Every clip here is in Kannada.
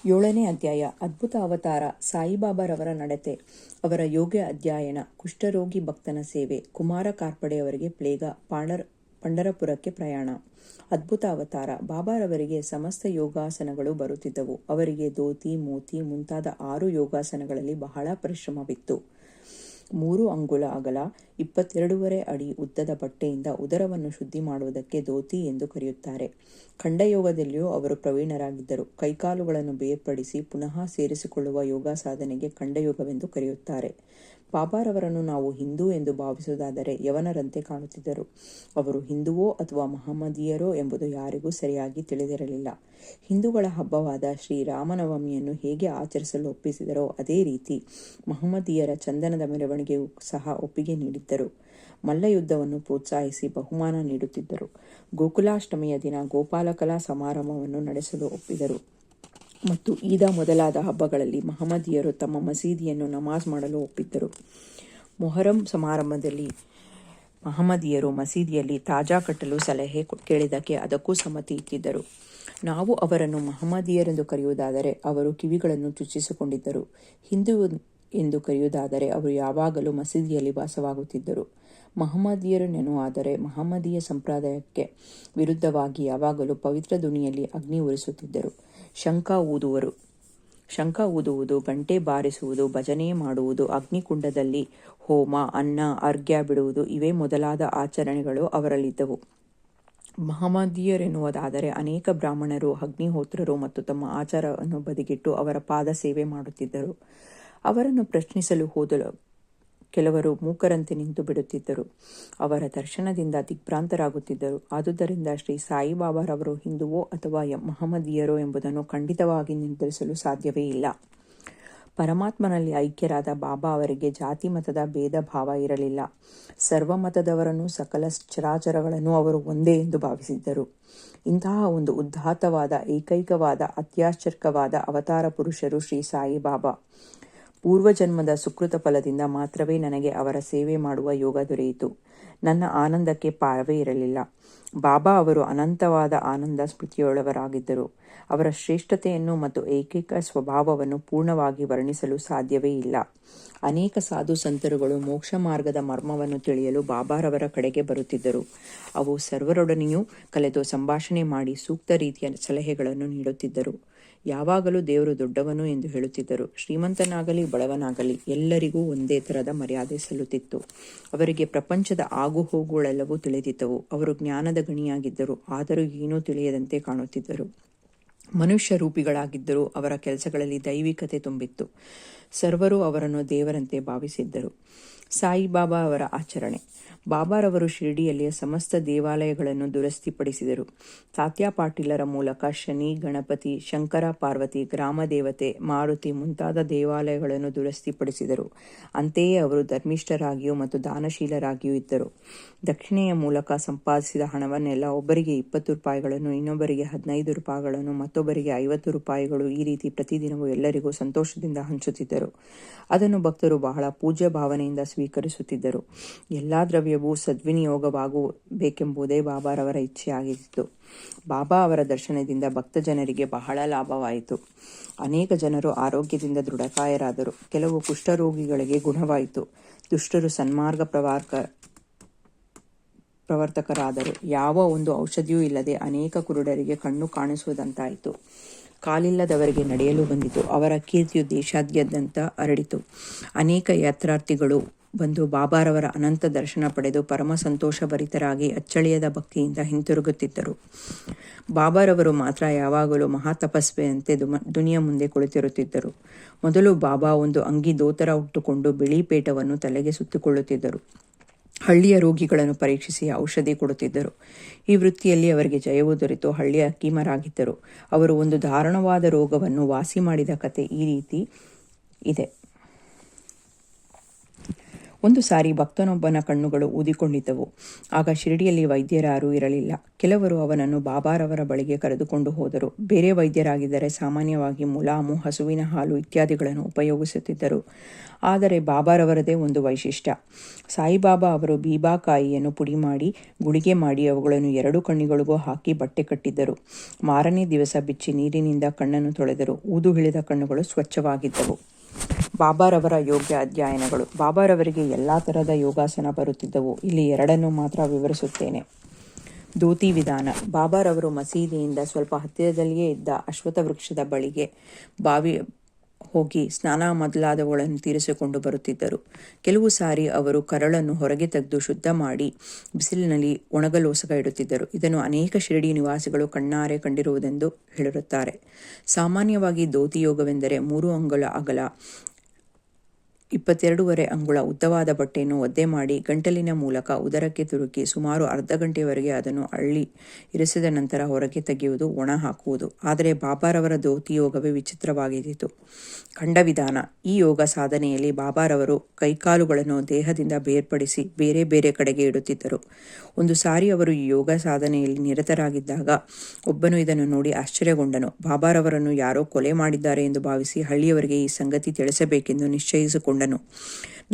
ಏಳನೇ ಅಧ್ಯಾಯ. ಅದ್ಭುತ ಅವತಾರ. ಸಾಯಿಬಾಬಾರವರ ನಡತೆ, ಅವರ ಯೋಗ ಅಧ್ಯಯನ, ಕುಷ್ಠರೋಗಿ ಭಕ್ತನ ಸೇವೆ, ಕುಮಾರ ಕಾರ್ಪಡೆಯವರಿಗೆ ಪ್ಲೇಗ, ಪಂಢರಪುರಕ್ಕೆ ಪ್ರಯಾಣ. ಅದ್ಭುತ ಅವತಾರ. ಬಾಬಾರವರಿಗೆ ಸಮಸ್ತ ಯೋಗಾಸನಗಳು ಬರುತ್ತಿದ್ದವು. ಅವರಿಗೆ ಧೋತಿ, ಮೋತಿ ಮುಂತಾದ 6 ಯೋಗಾಸನಗಳಲ್ಲಿ ಬಹಳ ಪರಿಶ್ರಮವಿತ್ತು. 3 ಅಂಗುಲ ಅಗಲ, 22.5 ಅಡಿ ಉದ್ದದ ಬಟ್ಟೆಯಿಂದ ಉದರವನ್ನು ಶುದ್ಧಿ ಮಾಡುವುದಕ್ಕೆ ಧೋತಿ ಎಂದು ಕರೆಯುತ್ತಾರೆ. ಖಂಡಯೋಗದಲ್ಲಿಯೂ ಅವರು ಪ್ರವೀಣರಾಗಿದ್ದರು. ಕೈಕಾಲುಗಳನ್ನು ಬೇರ್ಪಡಿಸಿ ಪುನಃ ಸೇರಿಸಿಕೊಳ್ಳುವ ಯೋಗ ಸಾಧನೆಗೆ ಖಂಡಯೋಗವೆಂದು ಕರೆಯುತ್ತಾರೆ. ಬಾಬಾರವರನ್ನು ನಾವು ಹಿಂದೂ ಎಂದು ಭಾವಿಸುವುದಾದರೆ ಯವನರಂತೆ ಕಾಣುತ್ತಿದ್ದರು. ಅವರು ಹಿಂದುವೋ ಅಥವಾ ಮಹಮ್ಮದೀಯರೋ ಎಂಬುದು ಯಾರಿಗೂ ಸರಿಯಾಗಿ ತಿಳಿದಿರಲಿಲ್ಲ. ಹಿಂದೂಗಳ ಹಬ್ಬವಾದ ಶ್ರೀರಾಮನವಮಿಯನ್ನು ಹೇಗೆ ಆಚರಿಸಲು ಒಪ್ಪಿಸಿದರೋ ಅದೇ ರೀತಿ ಮಹಮ್ಮದೀಯರ ಚಂದನದ ಮೆರವಣಿಗೆಗೂ ಸಹ ಒಪ್ಪಿಗೆ ನೀಡಿದ್ದರು. ಮಲ್ಲಯುದ್ಧವನ್ನು ಪ್ರೋತ್ಸಾಹಿಸಿ ಬಹುಮಾನ ನೀಡುತ್ತಿದ್ದರು. ಗೋಕುಲಾಷ್ಟಮಿಯ ದಿನ ಗೋಪಾಲಕಲಾ ಸಮಾರಂಭವನ್ನು ನಡೆಸಲು ಒಪ್ಪಿದರು ಮತ್ತು ಈದ ಮೊದಲಾದ ಹಬ್ಬಗಳಲ್ಲಿ ಮಹಮ್ಮದೀಯರು ತಮ್ಮ ಮಸೀದಿಯನ್ನು ನಮಾಜ್ ಮಾಡಲು ಒಪ್ಪಿದ್ದರು. ಮೊಹರಂ ಸಮಾರಂಭದಲ್ಲಿ ಮಹಮ್ಮದೀಯರು ಮಸೀದಿಯಲ್ಲಿ ತಾಜಾ ಕಟ್ಟಲು ಸಲಹೆ ಕೇಳಿದ್ದಕ್ಕೆ ಅದಕ್ಕೂ ಸಮ್ಮತಿ ಇತ್ತಿದ್ದರು. ನಾವು ಅವರನ್ನು ಮಹಮ್ಮದೀಯರೆಂದು ಕರೆಯುವುದಾದರೆ ಅವರು ಕಿವಿಗಳನ್ನು ಚುಚ್ಚಿಸಿಕೊಂಡಿದ್ದರು. ಹಿಂದೂ ಎಂದು ಕರೆಯುವುದಾದರೆ ಅವರು ಯಾವಾಗಲೂ ಮಸೀದಿಯಲ್ಲಿ ವಾಸವಾಗುತ್ತಿದ್ದರು. ಮಹಮ್ಮದೀಯರು ನೆನುವಾದರೆ ಮಹಮ್ಮದೀಯ ಸಂಪ್ರದಾಯಕ್ಕೆ ವಿರುದ್ಧವಾಗಿ ಯಾವಾಗಲೂ ಪವಿತ್ರ ದುನಿಯಲ್ಲಿ ಅಗ್ನಿ ಉರಿಸುತ್ತಿದ್ದರು. ಶಂಖ ಊದುವುದು, ಗಂಟೆ ಬಾರಿಸುವುದು, ಭಜನೆ ಮಾಡುವುದು, ಅಗ್ನಿಕುಂಡದಲ್ಲಿ ಹೋಮ, ಅನ್ನ, ಅರ್ಘ್ಯ ಬಿಡುವುದು ಇವೇ ಮೊದಲಾದ ಆಚರಣೆಗಳು ಅವರಲ್ಲಿದ್ದವು. ಮಹಮ್ಮದೀಯರೆನ್ನುವುದಾದರೆ ಅನೇಕ ಬ್ರಾಹ್ಮಣರು, ಅಗ್ನಿಹೋತ್ರರು ಮತ್ತು ತಮ್ಮ ಆಚಾರವನ್ನು ಬದಿಗಿಟ್ಟು ಅವರ ಪಾದ ಸೇವೆ ಮಾಡುತ್ತಿದ್ದರು. ಅವರನ್ನು ಪ್ರಶ್ನಿಸಲು ಹೋದಲು ಕೆಲವರು ಮೂಕರಂತೆ ನಿಂತು ಬಿಡುತ್ತಿದ್ದರು. ಅವರ ದರ್ಶನದಿಂದ ದಿಗ್ಭ್ರಾಂತರಾಗುತ್ತಿದ್ದರು. ಆದುದರಿಂದ ಶ್ರೀ ಸಾಯಿಬಾಬಾರವರು ಹಿಂದುವೋ ಅಥವಾ ಮಹಮ್ಮದೀಯರೋ ಎಂಬುದನ್ನು ಖಂಡಿತವಾಗಿ ನಿರ್ಧರಿಸಲು ಸಾಧ್ಯವೇ ಇಲ್ಲ. ಪರಮಾತ್ಮನಲ್ಲಿ ಐಕ್ಯರಾದ ಬಾಬಾ ಅವರಿಗೆ ಜಾತಿ ಮತದ ಭೇದ ಭಾವ ಇರಲಿಲ್ಲ. ಸರ್ವಮತದವರನ್ನು, ಸಕಲ ಚರಾಚರಗಳನ್ನು ಅವರು ಒಂದೇ ಎಂದು ಭಾವಿಸಿದ್ದರು. ಇಂತಹ ಒಂದು ಉದಾತ್ತವಾದ, ಏಕೈಕವಾದ, ಅತ್ಯಾಶ್ಚರ್ಯವಾದ ಅವತಾರ ಪುರುಷರು ಶ್ರೀ ಸಾಯಿಬಾಬಾ. ಪೂರ್ವಜನ್ಮದ ಸುಕೃತ ಫಲದಿಂದ ಮಾತ್ರವೇ ನನಗೆ ಅವರ ಸೇವೆ ಮಾಡುವ ಯೋಗ ದೊರೆಯಿತು. ನನ್ನ ಆನಂದಕ್ಕೆ ಪಾರವೇ ಇರಲಿಲ್ಲ. ಬಾಬಾ ಅವರು ಅನಂತವಾದ ಆನಂದ ಸ್ಮೃತಿಯುಳ್ಳವರಾಗಿದ್ದರು. ಅವರ ಶ್ರೇಷ್ಠತೆಯನ್ನು ಮತ್ತು ಏಕೈಕ ಸ್ವಭಾವವನ್ನು ಪೂರ್ಣವಾಗಿ ವರ್ಣಿಸಲು ಸಾಧ್ಯವೇ ಇಲ್ಲ. ಅನೇಕ ಸಾಧು ಸಂತರುಗಳು ಮೋಕ್ಷ ಮಾರ್ಗದ ಮರ್ಮವನ್ನು ತಿಳಿಯಲು ಬಾಬಾರವರ ಕಡೆಗೆ ಬರುತ್ತಿದ್ದರು. ಅವು ಸರ್ವರೊಡನೆಯೂ ಕಲೆತು ಸಂಭಾಷಣೆ ಮಾಡಿ ಸೂಕ್ತ ರೀತಿಯ ಸಲಹೆಗಳನ್ನು ನೀಡುತ್ತಿದ್ದರು. ಯಾವಾಗಲೂ ದೇವರು ದೊಡ್ಡವನು ಎಂದು ಹೇಳುತ್ತಿದ್ದರು. ಶ್ರೀಮಂತನಾಗಲಿ ಬಡವನಾಗಲಿ ಎಲ್ಲರಿಗೂ ಒಂದೇ ಥರದ ಮರ್ಯಾದೆ ಸಲ್ಲುತ್ತಿತ್ತು. ಅವರಿಗೆ ಪ್ರಪಂಚದ ಆಗುಹೋಗುಗಳೆಲ್ಲವೂ ತಿಳಿದಿದ್ದವು. ಅವರು ಜ್ಞಾನದ ಗಣಿಯಾಗಿದ್ದರು, ಆದರೂ ಏನೂ ತಿಳಿಯದಂತೆ ಕಾಣುತ್ತಿದ್ದರು. ಮನುಷ್ಯ ರೂಪಿಗಳಾಗಿದ್ದರೂ ಅವರ ಕೆಲಸಗಳಲ್ಲಿ ದೈವಿಕತೆ ತುಂಬಿತ್ತು. ಸರ್ವರೂ ಅವರನ್ನು ದೇವರಂತೆ ಭಾವಿಸಿದ್ದರು. ಸಾಯಿಬಾಬಾ ಅವರ ಆಚರಣೆ. ಬಾಬಾರವರು ಶಿರ್ಡಿಯಲ್ಲಿಯ ಸಮಸ್ತ ದೇವಾಲಯಗಳನ್ನು ದುರಸ್ತಿಪಡಿಸಿದರು. ತಾತ್ಯಾ ಪಾಟೀಲರ ಮೂಲಕ ಶನಿ, ಗಣಪತಿ, ಶಂಕರ ಪಾರ್ವತಿ, ಗ್ರಾಮ ದೇವತೆ, ಮಾರುತಿ ಮುಂತಾದ ದೇವಾಲಯಗಳನ್ನು ದುರಸ್ತಿಪಡಿಸಿದರು. ಅಂತೆಯೇ ಅವರು ಧರ್ಮಿಷ್ಠರಾಗಿಯೂ ಮತ್ತು ದಾನಶೀಲರಾಗಿಯೂ ಇದ್ದರು. ದಕ್ಷಿಣೆಯ ಮೂಲಕ ಸಂಪಾದಿಸಿದ ಹಣವನ್ನೆಲ್ಲ ಒಬ್ಬರಿಗೆ 20 ರೂಪಾಯಿಗಳನ್ನು, ಇನ್ನೊಬ್ಬರಿಗೆ 15 ರೂಪಾಯಿಗಳನ್ನು, ಮತ್ತೊಬ್ಬರಿಗೆ 50 ರೂಪಾಯಿಗಳು ಈ ರೀತಿ ಪ್ರತಿದಿನವೂ ಎಲ್ಲರಿಗೂ ಸಂತೋಷದಿಂದ ಹಂಚುತ್ತಿದ್ದರು. ಅದನ್ನು ಭಕ್ತರು ಬಹಳ ಪೂಜ್ಯ ಭಾವನೆಯಿಂದ ಸ್ವೀಕರಿಸುತ್ತಿದ್ದರು. ಎಲ್ಲಾ ದ್ರವ್ಯವೂ ಸದ್ವಿನಿಯೋಗವಾಗಬೇಕೆಂಬುದೇ ಬಾಬಾರವರ ಇಚ್ಛೆಯಾಗಿತ್ತು. ಬಾಬಾ ಅವರ ದರ್ಶನದಿಂದ ಭಕ್ತ ಜನರಿಗೆ ಬಹಳ ಲಾಭವಾಯಿತು. ಅನೇಕ ಜನರು ಆರೋಗ್ಯದಿಂದ ದೃಢಕಾಯರಾದರು. ಕೆಲವು ಕುಷ್ಠರೋಗಿಗಳಿಗೆ ಗುಣವಾಯಿತು. ದುಷ್ಟರು ಸನ್ಮಾರ್ಗ ಪ್ರವರ್ತಕರಾದರು. ಯಾವ ಒಂದು ಔಷಧಿಯೂ ಇಲ್ಲದೆ ಅನೇಕ ಕುರುಡರಿಗೆ ಕಣ್ಣು ಕಾಣಿಸುವುದಂತಾಯಿತು. ಕಾಲಿಲ್ಲದವರಿಗೆ ನಡೆಯಲು ಬಂದಿತು. ಅವರ ಕೀರ್ತಿಯು ದೇಶಾದ್ಯಂತ ಹರಡಿತು. ಅನೇಕ ಯಾತ್ರಾರ್ಥಿಗಳು ಬಂದು ಬಾಬಾರವರ ಅನಂತ ದರ್ಶನ ಪಡೆದು ಪರಮ ಸಂತೋಷಭರಿತರಾಗಿ ಅಚ್ಚಳಿಯದ ಭಕ್ತಿಯಿಂದ ಹಿಂತಿರುಗುತ್ತಿದ್ದರು. ಬಾಬಾರವರು ಮಾತ್ರ ಯಾವಾಗಲೂ ಮಹಾತಪಸ್ವಿಯಂತೆ ದುನಿಯ ಮುಂದೆ ಕುಳಿತಿರುತ್ತಿದ್ದರು. ಮೊದಲು ಬಾಬಾ ಒಂದು ಅಂಗಿ ದೋತರ ಉಟ್ಟುಕೊಂಡು ಬಿಳಿ ಪೇಟವನ್ನು ತಲೆಗೆ ಸುತ್ತಿಕೊಳ್ಳುತ್ತಿದ್ದರು. ಹಳ್ಳಿಯ ರೋಗಿಗಳನ್ನು ಪರೀಕ್ಷಿಸಿ ಔಷಧಿ ಕೊಡುತ್ತಿದ್ದರು. ಈ ವೃತ್ತಿಯಲ್ಲಿ ಅವರಿಗೆ ಜಯವೂ ದೊರೆತು ಹಳ್ಳಿಯ ಹಕೀಮರಾಗಿದ್ದರು. ಅವರು ಒಂದು ದಾರುಣವಾದ ರೋಗವನ್ನು ವಾಸಿ ಮಾಡಿದ ಕತೆ ಈ ರೀತಿ ಇದೆ. ಒಂದು ಸಾರಿ ಭಕ್ತನೊಬ್ಬನ ಕಣ್ಣುಗಳು ಊದಿಕೊಂಡಿದ್ದವು. ಆಗ ಶಿರಡಿಯಲ್ಲಿ ವೈದ್ಯರಾರೂ ಇರಲಿಲ್ಲ. ಕೆಲವರು ಅವನನ್ನು ಬಾಬಾರವರ ಬಳಿಗೆ ಕರೆದುಕೊಂಡು ಹೋದರು. ಬೇರೆ ವೈದ್ಯರಾಗಿದ್ದರೆ ಸಾಮಾನ್ಯವಾಗಿ ಮುಲಾಮು, ಹಸುವಿನ ಹಾಲು ಇತ್ಯಾದಿಗಳನ್ನು ಉಪಯೋಗಿಸುತ್ತಿದ್ದರು. ಆದರೆ ಬಾಬಾರವರದೇ ಒಂದು ವೈಶಿಷ್ಟ್ಯ. ಸಾಯಿಬಾಬಾ ಅವರು ಬೀಬಾಕಾಯಿಯನ್ನು ಪುಡಿ ಮಾಡಿ ಗುಳಿಗೆ ಮಾಡಿ ಅವುಗಳನ್ನು 2 ಕಣ್ಣುಗಳಿಗೂ ಹಾಕಿ ಬಟ್ಟೆ ಕಟ್ಟಿದ್ದರು. ಮಾರನೇ ದಿವಸ ಬಿಚ್ಚಿ ನೀರಿನಿಂದ ಕಣ್ಣನ್ನು ತೊಳೆದರು. ಊದು ಹಿಡಿದ ಕಣ್ಣುಗಳು ಸ್ವಚ್ಛವಾಗಿದ್ದವು. ಬಾಬಾರವರ ಯೋಗ್ಯ ಅಧ್ಯಯನಗಳು. ಬಾಬಾರವರಿಗೆ ಎಲ್ಲ ಥರದ ಯೋಗಾಸನ ಬರುತ್ತಿದ್ದವು. ಇಲ್ಲಿ 2 ಮಾತ್ರ ವಿವರಿಸುತ್ತೇನೆ. ಧೋತಿ ವಿಧಾನ. ಬಾಬಾರವರು ಮಸೀದಿಯಿಂದ ಸ್ವಲ್ಪ ಹತ್ತಿರದಲ್ಲಿಯೇ ಇದ್ದ ಅಶ್ವತ್ಥ ವೃಕ್ಷದ ಬಳಿಗೆ ಬಾವಿ ಹೋಗಿ ಸ್ನಾನ ಮೊದಲಾದವುಗಳನ್ನು ತೀರಿಸಿಕೊಂಡು ಬರುತ್ತಿದ್ದರು. ಕೆಲವು ಸಾರಿ ಅವರು ಕರಳನ್ನು ಹೊರಗೆ ತೆಗೆದು ಶುದ್ಧ ಮಾಡಿ ಬಿಸಿಲಿನಲ್ಲಿ ಒಣಗಲೋಸಗ ಇಡುತ್ತಿದ್ದರು. ಇದನ್ನು ಅನೇಕ ಶಿರಡಿ ನಿವಾಸಿಗಳು ಕಣ್ಣಾರೆ ಕಂಡಿರುವುದೆಂದು ಹೇಳಿರುತ್ತಾರೆ. ಸಾಮಾನ್ಯವಾಗಿ ಧೋತಿ ಯೋಗವೆಂದರೆ 3 ಅಂಗುಲ ಅಗಲ 22.5 ಅಂಗುಳ ಉದ್ದವಾದ ಬಟ್ಟೆಯನ್ನು ಒದ್ದೆ ಮಾಡಿ ಗಂಟಲಿನ ಮೂಲಕ ಉದರಕ್ಕೆ ತುರುಕಿ ಸುಮಾರು ಅರ್ಧ ಗಂಟೆಯವರೆಗೆ ಅದನ್ನು ಅಳ್ಳಿ ಇರಿಸಿದ ನಂತರ ಹೊರಗೆ ತೆಗೆಯುವುದು, ಒಣ ಹಾಕುವುದು. ಆದರೆ ಬಾಬಾರವರ ಧೋತಿ ಯೋಗವೇ ವಿಚಿತ್ರವಾಗಿದ್ದಿತು. ಖಂಡ ವಿಧಾನ. ಈ ಯೋಗ ಸಾಧನೆಯಲ್ಲಿ ಬಾಬಾರವರು ಕೈಕಾಲುಗಳನ್ನು ದೇಹದಿಂದ ಬೇರ್ಪಡಿಸಿ ಬೇರೆ ಬೇರೆ ಕಡೆಗೆ ಇಡುತ್ತಿದ್ದರು. ಒಂದು ಸಾರಿ ಅವರು ಈ ಯೋಗ ಸಾಧನೆಯಲ್ಲಿ ನಿರತರಾಗಿದ್ದಾಗ ಒಬ್ಬನು ಇದನ್ನು ನೋಡಿ ಆಶ್ಚರ್ಯಗೊಂಡನು. ಬಾಬಾರವರನ್ನು ಯಾರೋ ಕೊಲೆ ಮಾಡಿದ್ದಾರೆ ಎಂದು ಭಾವಿಸಿ ಹಳ್ಳಿಯವರಿಗೆ ಈ ಸಂಗತಿ ತಿಳಿಸಬೇಕೆಂದು ನಿಶ್ಚಯಿಸಿಕೊಂಡನು.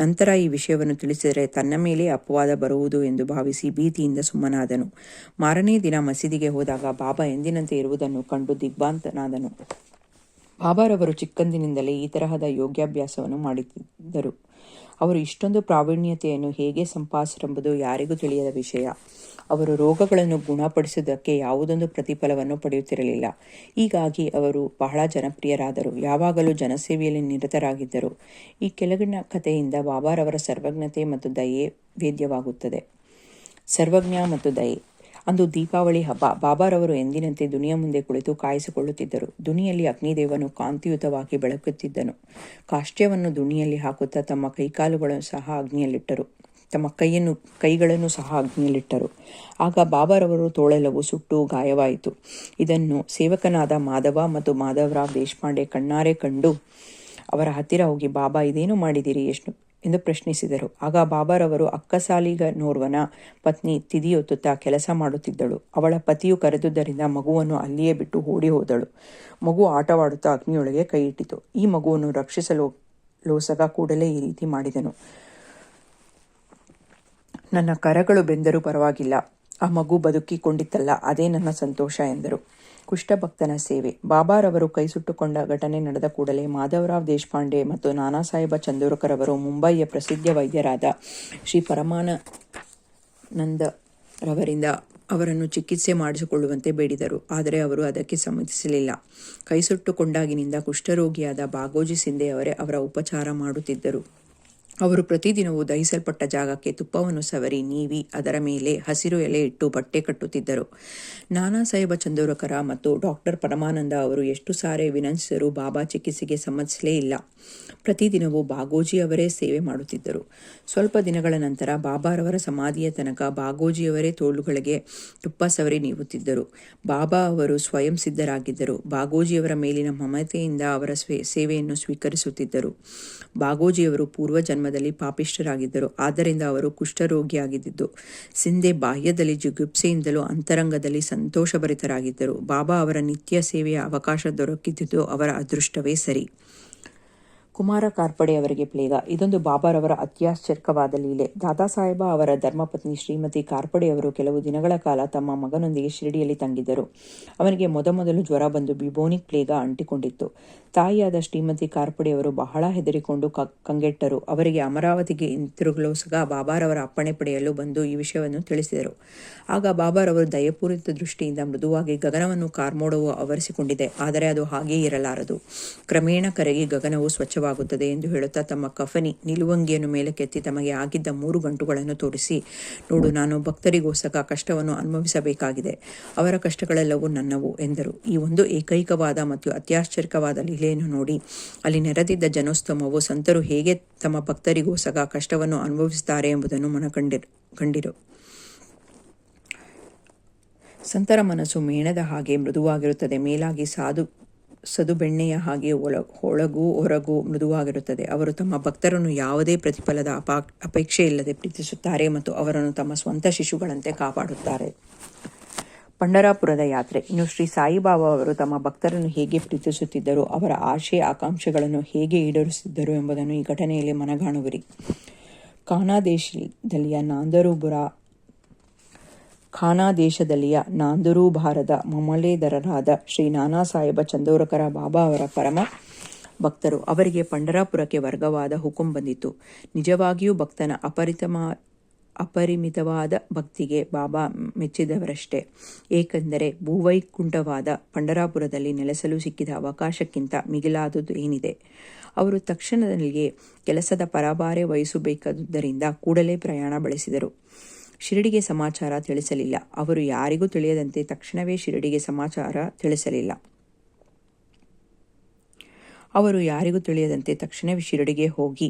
ನಂತರ ಈ ವಿಷಯವನ್ನು ತಿಳಿಸಿದರೆ ತನ್ನ ಮೇಲೆ ಅಪವಾದ ಬರುವುದು ಎಂದು ಭಾವಿಸಿ ಭೀತಿಯಿಂದ ಸುಮ್ಮನಾದನು. ಮಾರನೇ ದಿನ ಮಸೀದಿಗೆ ಹೋದಾಗ ಬಾಬಾ ಎಂದಿನಂತೆ ಇರುವುದನ್ನು ಕಂಡು ದಿಗ್ಭ್ರಾಂತನಾದನು. ಬಾಬಾರವರು ಚಿಕ್ಕಂದಿನಿಂದಲೇ ಈ ತರಹದ ಯೋಗಾಭ್ಯಾಸವನ್ನು ಮಾಡುತ್ತಿದ್ದರು. ಅವರು ಇಷ್ಟೊಂದು ಪ್ರಾವೀಣ್ಯತೆಯನ್ನು ಹೇಗೆ ಸಂಪಾದಿಸಿರೆಂಬುದು ಯಾರಿಗೂ ತಿಳಿಯದ ವಿಷಯ. ಅವರು ರೋಗಗಳನ್ನು ಗುಣಪಡಿಸುವುದಕ್ಕೆ ಯಾವುದೊಂದು ಪ್ರತಿಫಲವನ್ನು ಪಡೆಯುತ್ತಿರಲಿಲ್ಲ. ಹೀಗಾಗಿ ಅವರು ಬಹಳ ಜನಪ್ರಿಯರಾದರು. ಯಾವಾಗಲೂ ಜನಸೇವೆಯಲ್ಲಿ ನಿರತರಾಗಿದ್ದರು. ಈ ಕೆಳಗಿನ ಕಥೆಯಿಂದ ಬಾಬಾರವರ ಸರ್ವಜ್ಞತೆ ಮತ್ತು ದಯೆ ವೇದ್ಯವಾಗುತ್ತದೆ. ಸರ್ವಜ್ಞ ಮತ್ತು ದಯೆ. ಅಂದು ದೀಪಾವಳಿ ಹಬ್ಬ. ಬಾಬಾರವರು ಎಂದಿನಂತೆ ದುನಿಯ ಮುಂದೆ ಕುಳಿತು ಕಾಯಿಸಿಕೊಳ್ಳುತ್ತಿದ್ದರು. ದುನಿಯಲ್ಲಿ ಅಗ್ನಿದೇವನು ಕಾಂತಿಯುತವಾಗಿ ಬೆಳಕುತ್ತಿದ್ದನು. ಕಾಷ್ಟ್ಯವನ್ನು ದುನಿಯಲ್ಲಿ ಹಾಕುತ್ತಾ ತಮ್ಮ ಕೈಗಳನ್ನು ಸಹ ಅಗ್ನಿಯಲ್ಲಿಟ್ಟರು. ಆಗ ಬಾಬಾರವರು ತೋಳೆಲ್ಲವೂ ಸುಟ್ಟು ಗಾಯವಾಯಿತು. ಇದನ್ನು ಸೇವಕನಾದ ಮಾಧವ ಮತ್ತು ಮಾಧವರಾವ್ ದೇಶಪಾಂಡೆ ಕಣ್ಣಾರೆ ಕಂಡು ಅವರ ಹತ್ತಿರ ಹೋಗಿ, ಬಾಬಾ, ಇದೇನು ಮಾಡಿದಿರಿ ಎಂದು ಪ್ರಶ್ನಿಸಿದರು. ಆಗ ಬಾಬಾರವರು ಅಕ್ಕಸಾಲಿಗನೋರ್ವನ ಪತ್ನಿ ತಿದಿಯೊತ್ತುತ್ತಾ ಕೆಲಸ ಮಾಡುತ್ತಿದ್ದಳು. ಅವಳ ಪತಿಯು ಕರೆದುದರಿಂದ ಮಗುವನ್ನು ಅಲ್ಲಿಯೇ ಬಿಟ್ಟು ಓಡಿ ಹೋದಳು. ಮಗು ಆಟವಾಡುತ್ತಾ ಅಗ್ನಿಯೊಳಗೆ ಕೈ ಇಟ್ಟಿತು. ಈ ಮಗುವನ್ನು ರಕ್ಷಿಸಲು ಲೋಸಗ ಕೂಡಲೇ ಈ ರೀತಿ ಮಾಡಿದನು. ನನ್ನ ಕರಗಳು ಬೆಂದರೂ ಪರವಾಗಿಲ್ಲ, ಆ ಮಗು ಬದುಕಿಕೊಂಡಿತ್ತಲ್ಲ, ಅದೇ ನನ್ನ ಸಂತೋಷ ಎಂದರು. ಕುಷ್ಠಭಕ್ತನ ಸೇವೆ. ಬಾಬಾರವರು ಕೈ ಸುಟ್ಟುಕೊಂಡ ಘಟನೆ ನಡೆದ ಕೂಡಲೇ ಮಾಧವರಾವ್ ದೇಶಪಾಂಡೆ ಮತ್ತು ನಾನಾ ಸಾಹೇಬ ಚಂದೋರ್ಕರ್ ಅವರು ಮುಂಬಯಿಯ ಪ್ರಸಿದ್ಧ ವೈದ್ಯರಾದ ಶ್ರೀ ಪರಮಾನಂದರವರಿಂದ ಅವರನ್ನು ಚಿಕಿತ್ಸೆ ಮಾಡಿಸಿಕೊಳ್ಳುವಂತೆ ಬೇಡಿದರು. ಆದರೆ ಅವರು ಅದಕ್ಕೆ ಸಮ್ಮತಿಸಲಿಲ್ಲ. ಕೈ ಸುಟ್ಟುಕೊಂಡಾಗಿನಿಂದ ಕುಷ್ಠರೋಗಿಯಾದ ಬಾಗೋಜಿ ಸಿಂಧೆ ಅವರೇ ಅವರ ಉಪಚಾರ ಮಾಡುತ್ತಿದ್ದರು. ಅವರು ಪ್ರತಿದಿನವೂ ದಹಿಸಲ್ಪಟ್ಟ ಜಾಗಕ್ಕೆ ತುಪ್ಪವನ್ನು ಸವರಿ ನೀವಿ ಅದರ ಮೇಲೆ ಹಸಿರು ಎಲೆ ಇಟ್ಟು ಬಟ್ಟೆ ಕಟ್ಟುತ್ತಿದ್ದರು. ನಾನಾ ಸಾಹೇಬ ಚಂದೋರ್ಕರ ಮತ್ತು ಡಾಕ್ಟರ್ ಪರಮಾನಂದ ಅವರು ಎಷ್ಟು ಸಾರಿ ವಿನಂತಿಸಿದರೂ ಬಾಬಾ ಚಿಕಿತ್ಸೆಗೆ ಸಮ್ಮತಿಸಲೇ ಇಲ್ಲ. ಪ್ರತಿದಿನವೂ ಬಾಗೋಜಿಯವರೇ ಸೇವೆ ಮಾಡುತ್ತಿದ್ದರು. ಸ್ವಲ್ಪ ದಿನಗಳ ನಂತರ ಬಾಬಾರವರ ಸಮಾಧಿಯ ತನಕ ಬಾಗೋಜಿಯವರೇ ತೋಳುಗಳಿಗೆ ತುಪ್ಪ ಸವರಿ ನೀವುತ್ತಿದ್ದರು. ಬಾಬಾ ಅವರು ಸ್ವಯಂ ಸಿದ್ಧರಾಗಿದ್ದರು. ಬಾಗೋಜಿಯವರ ಮೇಲಿನ ಮಮತೆಯಿಂದ ಅವರ ಸೇವೆಯನ್ನು ಸ್ವೀಕರಿಸುತ್ತಿದ್ದರು. ಬಾಗೋಜಿಯವರು ಪೂರ್ವ ಜನ್ಮದಲ್ಲಿ ಪಾಪಿಷ್ಠರಾಗಿದ್ದರು. ಆದ್ದರಿಂದ ಅವರು ಕುಷ್ಠರೋಗಿಯಾಗಿದ್ದು. ಸಿಂಧೆ ಬಾಹ್ಯದಲ್ಲಿ ಜಿಗುಪ್ಸೆಯಿಂದಲೂ ಅಂತರಂಗದಲ್ಲಿ ಸಂತೋಷಭರಿತರಾಗಿದ್ದರು. ಬಾಬಾ ಅವರ ನಿತ್ಯ ಸೇವೆಯ ಅವಕಾಶ ದೊರಕಿದ್ದುದು ಅವರ ಅದೃಷ್ಟವೇ ಸರಿ. ಕುಮಾರ ಕಾರ್ಪಡೆ ಅವರಿಗೆ ಪ್ಲೇಗ. ಇದೊಂದು ಬಾಬಾರವರ ಅತ್ಯಾಶ್ಚರ್ಯವಾದ ಲೀಲೆ. ದಾದಾ ಸಾಹೇಬ ಅವರ ಧರ್ಮಪತ್ನಿ ಶ್ರೀಮತಿ ಕಾರ್ಪಡೆಯವರು ಕೆಲವು ದಿನಗಳ ಕಾಲ ತಮ್ಮ ಮಗನೊಂದಿಗೆ ಶಿರಡಿಯಲ್ಲಿ ತಂಗಿದ್ದರು. ಅವನಿಗೆ ಮೊದಮೊದಲು ಜ್ವರ ಬಂದು ಬಿಬೋನಿಕ್ ಪ್ಲೇಗ ಅಂಟಿಕೊಂಡಿತ್ತು. ತಾಯಿಯಾದ ಶ್ರೀಮತಿ ಕಾರ್ಪಡೆಯವರು ಬಹಳ ಹೆದರಿಕೊಂಡು ಕಂಗೆಟ್ಟರು. ಅವರಿಗೆ ಅಮರಾವತಿಗೆ ಹಿಂತಿರುಗಲೋಸಗ ಬಾಬಾರವರ ಅಪ್ಪಣೆ ಪಡೆಯಲು ಬಂದು ಈ ವಿಷಯವನ್ನು ತಿಳಿಸಿದರು. ಆಗ ಬಾಬಾರವರು ದಯಪೂರಿತ ದೃಷ್ಟಿಯಿಂದ ಮೃದುವಾಗಿ, ಗಗನವನ್ನು ಕಾರ್ಮೋಡವು ಆವರಿಸಿಕೊಂಡಿದೆ, ಆದರೆ ಅದು ಹಾಗೇ ಇರಲಾರದು. ಕ್ರಮೇಣ ಕರಗಿ ಗಗನವು ಸ್ವಚ್ಛವಾಗುತ್ತದೆ ಎಂದು ಹೇಳುತ್ತಾ ತಮ್ಮ ಕಫನಿ ನಿಲುವಂಗಿಯನ್ನು ಮೇಲಕ್ಕೆತ್ತಿ ತಮಗೆ ಆಗಿದ್ದ 3 ಗಂಟುಗಳನ್ನು ತೋರಿಸಿ, ನೋಡು, ನಾನು ಭಕ್ತರಿಗೋಸ್ಕರ ಕಷ್ಟವನ್ನು ಅನುಭವಿಸಬೇಕಾಗಿದೆ. ಅವರ ಕಷ್ಟಗಳೆಲ್ಲವೂ ನನ್ನವು ಎಂದರು. ಈ ಒಂದು ಏಕೈಕವಾದ ಮತ್ತು ಅತ್ಯಾಶ್ಚರ್ಯವಾದ ಲೀಲೆಯನ್ನು ನೋಡಿ ಅಲ್ಲಿ ನೆರೆದಿದ್ದ ಜನೋಸ್ತಮವು ಸಂತರು ಹೇಗೆ ತಮ್ಮ ಭಕ್ತರಿಗೋಸ್ಕರ ಕಷ್ಟವನ್ನು ಅನುಭವಿಸುತ್ತಾರೆ ಎಂಬುದನ್ನು ಕಂಡಿರು. ಸಂತರ ಮನಸ್ಸು ಮೇಣದ ಹಾಗೆ ಮೃದುವಾಗಿರುತ್ತದೆ. ಮೇಲಾಗಿ ಸಾಧು ಸದು ಬೆಣ್ಣೆಯ ಹಾಗೆ ಒಳಗೂ ಹೊರಗೂ ಮೃದುವಾಗಿರುತ್ತದೆ. ಅವರು ತಮ್ಮ ಭಕ್ತರನ್ನು ಯಾವುದೇ ಪ್ರತಿಫಲದ ಅಪೇಕ್ಷೆ ಇಲ್ಲದೆ ಪ್ರೀತಿಸುತ್ತಾರೆ ಮತ್ತು ಅವರನ್ನು ತಮ್ಮ ಸ್ವಂತ ಶಿಶುಗಳಂತೆ ಕಾಪಾಡುತ್ತಾರೆ. ಪಂಢರಾಪುರದ ಯಾತ್ರೆ. ಇನ್ನು ಶ್ರೀ ಸಾಯಿಬಾಬಾ ಅವರು ತಮ್ಮ ಭಕ್ತರನ್ನು ಹೇಗೆ ಪ್ರೀತಿಸುತ್ತಿದ್ದರು, ಅವರ ಆಶೆ ಆಕಾಂಕ್ಷೆಗಳನ್ನು ಹೇಗೆ ಈಡೇರಿಸುತ್ತಿದ್ದರು ಎಂಬುದನ್ನು ಈ ಘಟನೆಯಲ್ಲಿ ಮನಗಾಣುವಿರಿ. ಖಾನಾ ದೇಶದಲ್ಲಿಯ ನಾಂದೂರುಬಾರದ ಮಾಮಲೆದಾರರಾದ ಶ್ರೀ ನಾನಾ ಸಾಹೇಬ ಚಂದೋರಕರ ಬಾಬಾ ಅವರ ಪರಮ ಭಕ್ತರು. ಅವರಿಗೆ ಪಂಢರಾಪುರಕ್ಕೆ ವರ್ಗವಾದ ಹುಕುಂ ಬಂದಿತು. ನಿಜವಾಗಿಯೂ ಭಕ್ತನ ಅಪರಿಮಿತವಾದ ಭಕ್ತಿಗೆ ಬಾಬಾ ಮೆಚ್ಚಿದವರಷ್ಟೇ. ಏಕೆಂದರೆ ಭೂವೈಕುಂಠವಾದ ಪಂಢರಾಪುರದಲ್ಲಿ ನೆಲೆಸಲು ಸಿಕ್ಕಿದ ಅವಕಾಶಕ್ಕಿಂತ ಮಿಗಿಲಾದುದು ಏನಿದೆ. ಅವರು ತಕ್ಷಣದಲ್ಲಿಯೇ ಕೆಲಸದ ಪರಭಾರೆ ವಹಿಸಬೇಕಾದುದರಿಂದ ಕೂಡಲೇ ಪ್ರಯಾಣ ಬೆಳೆಸಿದರು. ಶಿರಡಿಗೆ ಸಮಾಚಾರ ತಿಳಿಸಲಿಲ್ಲ. ಅವರು ಯಾರಿಗೂ ತಿಳಿಯದಂತೆ ತಕ್ಷಣವೇ ಶಿರಡಿಗೆ ಸಮಾಚಾರ ತಿಳಿಸಲಿಲ್ಲ. ಅವರು ಯಾರಿಗೂ ತಿಳಿಯದಂತೆ ತಕ್ಷಣವೇ ಶಿರಡಿಗೆ ಹೋಗಿ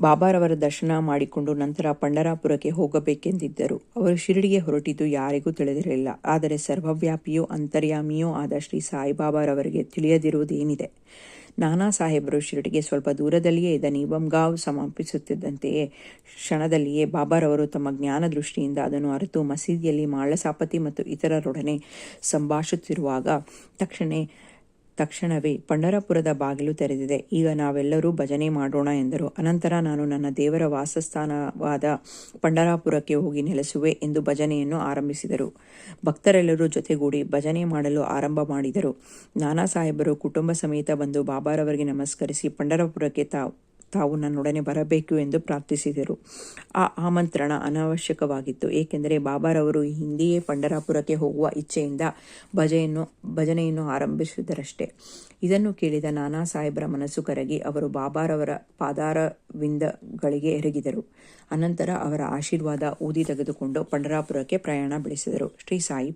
ಬಾಬಾರವರ ದರ್ಶನ ಮಾಡಿಕೊಂಡು ನಂತರ ಪಂಢರಾಪುರಕ್ಕೆ ಹೋಗಬೇಕೆಂದಿದ್ದರು. ಅವರು ಶಿರಡಿಗೆ ಹೊರಟಿದ್ದು ಯಾರಿಗೂ ತಿಳಿದಿರಲಿಲ್ಲ. ಆದರೆ ಸರ್ವವ್ಯಾಪಿಯೂ ಅಂತರ್ಯಾಮಿಯೂ ಆದ ಶ್ರೀ ಸಾಯಿಬಾಬಾರವರಿಗೆ ತಿಳಿಯದಿರುವುದೇನಿದೆ. ನಾನಾ ಸಾಹೇಬರು ಶಿರಡಿಗೆ ಸ್ವಲ್ಪ ದೂರದಲ್ಲಿಯೇ ಇದ್ದ ನೀಬಂಗಾಂವ್ ಸಮೀಪಿಸುತ್ತಿದ್ದಂತೆಯೇ ಕ್ಷಣದಲ್ಲಿಯೇ ಬಾಬಾರವರು ತಮ್ಮ ಜ್ಞಾನ ದೃಷ್ಟಿಯಿಂದ ಅದನ್ನು ಅರಿತು ಮಸೀದಿಯಲ್ಲಿ ಮಾಳಸಾಪತಿ ಮತ್ತು ಇತರರೊಡನೆ ಸಂಭಾಷಿಸುತ್ತಿರುವಾಗ ತಕ್ಷಣವೇ ಪಂಢರಾಪುರದ ಬಾಗಿಲು ತೆರೆದಿದೆ. ಈಗ ನಾವೆಲ್ಲರೂ ಭಜನೆ ಮಾಡೋಣ ಎಂದರು. ಅನಂತರ ನಾನು ನನ್ನ ದೇವರ ವಾಸಸ್ಥಾನವಾದ ಪಂಢರಾಪುರಕ್ಕೆ ಹೋಗಿ ನೆಲೆಸುವೆ ಎಂದು ಭಜನೆಯನ್ನು ಆರಂಭಿಸಿದರು. ಭಕ್ತರೆಲ್ಲರೂ ಜೊತೆಗೂಡಿ ಭಜನೆ ಮಾಡಲು ಆರಂಭ ಮಾಡಿದರು. ನಾನಾ ಸಾಹೇಬರು ಕುಟುಂಬ ಸಮೇತ ಬಂದು ಬಾಬಾರವರಿಗೆ ನಮಸ್ಕರಿಸಿ ಪಂಢರಾಪುರಕ್ಕೆ ತಾವು ನನ್ನೊಡನೆ ಬರಬೇಕು ಎಂದು ಪ್ರಾರ್ಥಿಸಿದರು. ಆ ಆಮಂತ್ರಣ ಅನಾವಶ್ಯಕವಾಗಿತ್ತು. ಏಕೆಂದರೆ ಬಾಬಾರವರು ಈ ಹಿಂದೆಯೇ ಪಂಢರಾಪುರಕ್ಕೆ ಹೋಗುವ ಇಚ್ಛೆಯಿಂದ ಭಜನೆಯನ್ನು ಆರಂಭಿಸಿದರಷ್ಟೇ. ಇದನ್ನು ಕೇಳಿದ ನಾನಾ ಸಾಹೇಬರ ಮನಸ್ಸು ಕರಗಿ ಅವರು ಬಾಬಾರವರ ಪಾದಾರವಿಂದಗಳಿಗೆ ಎರಗಿದರು. ಅನಂತರ ಅವರ ಆಶೀರ್ವಾದ ಊದಿ ತೆಗೆದುಕೊಂಡು ಪಂಢರಾಪುರಕ್ಕೆ ಪ್ರಯಾಣ ಬೆಳೆಸಿದರು. ಶ್ರೀ ಸಾಯಿ